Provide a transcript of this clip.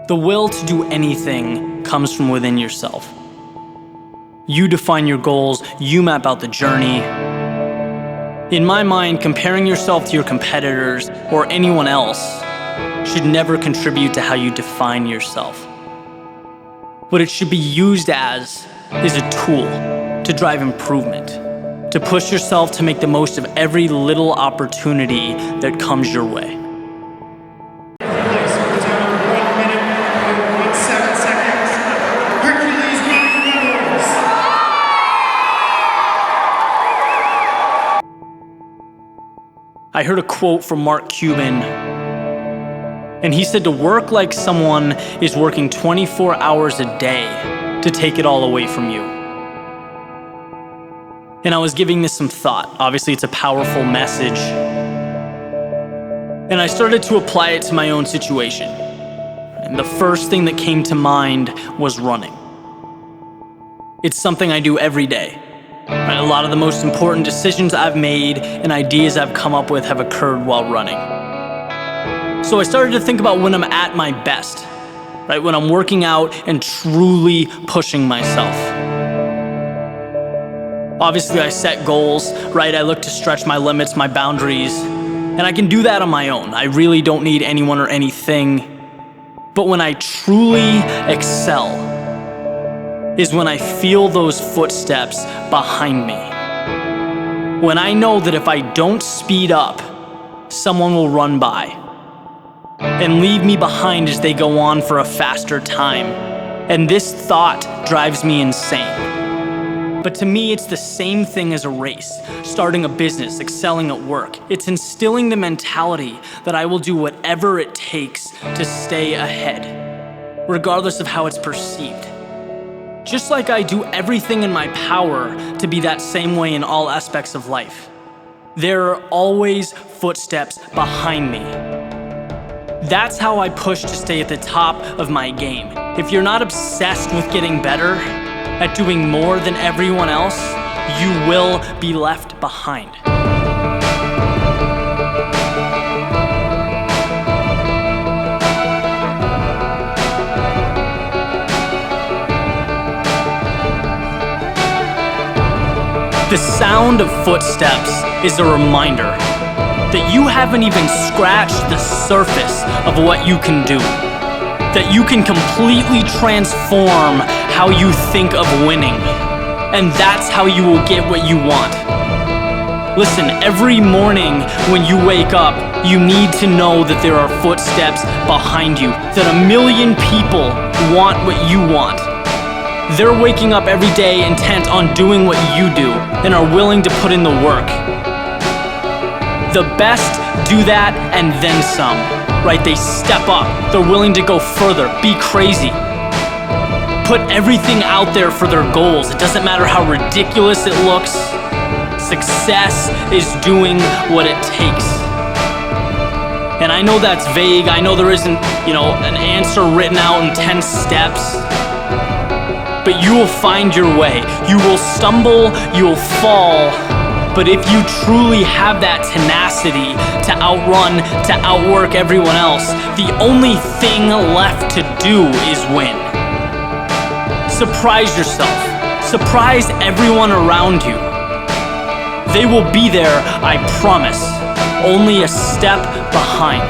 The will to do anything comes from within yourself. You define your goals, you map out the journey. In my mind, comparing yourself to your competitors or anyone else should never contribute to how you define yourself. What it should be used as is a tool to drive improvement, to push yourself to make the most of every little opportunity that comes your way. Hercules medals. I heard a quote from Mark Cuban, and he said to work like someone is working 24 hours a day to take it all away from you. And I was giving this some thought. Obviously, it's a powerful message. And I started to apply it to my own situation. And the first thing that came to mind was running. It's something I do every day. Right? A lot of the most important decisions I've made and ideas I've come up with have occurred while running. So I started to think about when I'm at my best, right? When I'm working out and truly pushing myself. Obviously, I set goals, right? I look to stretch my limits, my boundaries, and I can do that on my own. I really don't need anyone or anything. But when I truly excel is when I feel those footsteps behind me. When I know that if I don't speed up, someone will run by and leave me behind as they go on for a faster time. And this thought drives me insane. But to me, it's the same thing as a race, starting a business, excelling at work. It's instilling the mentality that I will do whatever it takes to stay ahead, regardless of how it's perceived. Just like I do everything in my power to be that same way in all aspects of life. There are always footsteps behind me. That's how I push to stay at the top of my game. If you're not obsessed with getting better, at doing more than everyone else, you will be left behind. The sound of footsteps is a reminder that you haven't even scratched the surface of what you can do. That you can completely transform how you think of winning. And that's how you will get what you want. Listen, every morning when you wake up, you need to know that there are footsteps behind you, that a million people want what you want. They're waking up every day intent on doing what you do and are willing to put in the work. The best do that and then some. Right, they step up, they're willing to go further, be crazy. Put everything out there for their goals. It doesn't matter how ridiculous it looks. Success is doing what it takes. And I know that's vague, I know there isn't, an answer written out in 10 steps. But you will find your way. You will stumble, you will fall. But if you truly have that tenacity to outrun, to outwork everyone else, the only thing left to do is win. Surprise yourself. Surprise everyone around you. They will be there, I promise, only a step behind.